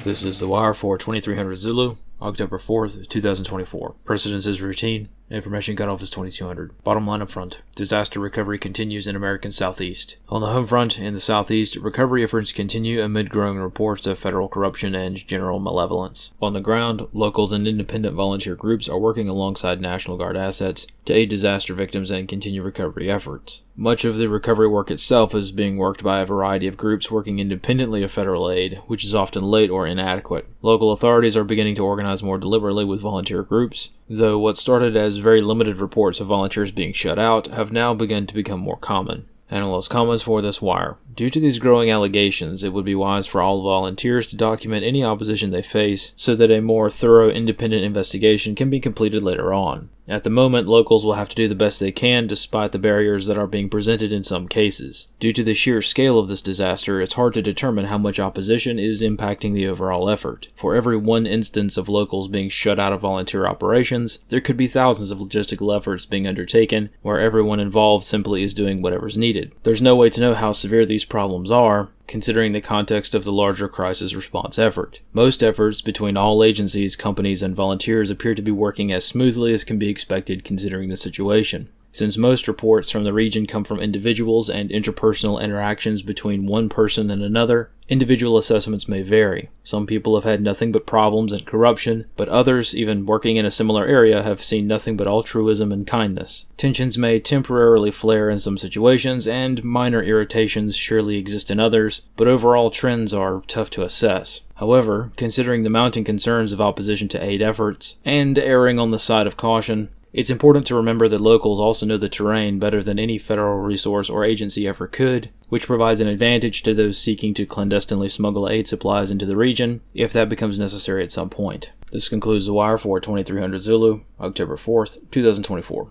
This is The Wire for 2300 Zulu, October 4th, 2024. Precedence is routine. Information cutoff is 2200. Bottom line up front. Disaster recovery continues in America's Southeast. On the home front, in the Southeast, recovery efforts continue amid growing reports of federal corruption and general malevolence. On the ground, locals and independent volunteer groups are working alongside National Guard assets to aid disaster victims and continue recovery efforts. Much of the recovery work itself is being worked by a variety of groups working independently of federal aid, which is often late or inadequate. Local authorities are beginning to organize more deliberately with volunteer groups, though what started as very limited reports of volunteers being shut out have now begun to become more common. Analyst comments for this wire. Due to these growing allegations, it would be wise for all volunteers to document any opposition they face so that a more thorough independent investigation can be completed later on. At the moment, locals will have to do the best they can despite the barriers that are being presented in some cases. Due to the sheer scale of this disaster, it's hard to determine how much opposition is impacting the overall effort. For every one instance of locals being shut out of volunteer operations, there could be thousands of logistical efforts being undertaken where everyone involved simply is doing whatever's needed. There's no way to know how severe these problems are, considering the context of the larger crisis response effort. Most efforts between all agencies, companies, and volunteers appear to be working as smoothly as can be expected considering the situation. Since most reports from the region come from individuals and interpersonal interactions between one person and another, individual assessments may vary. Some people have had nothing but problems and corruption, but others, even working in a similar area, have seen nothing but altruism and kindness. Tensions may temporarily flare in some situations, and minor irritations surely exist in others, but overall trends are tough to assess. However, considering the mounting concerns of opposition to aid efforts, and erring on the side of caution, it's important to remember that locals also know the terrain better than any federal resource or agency ever could, which provides an advantage to those seeking to clandestinely smuggle aid supplies into the region, if that becomes necessary at some point. This concludes The Wire for 2300 Zulu, October 4th, 2024.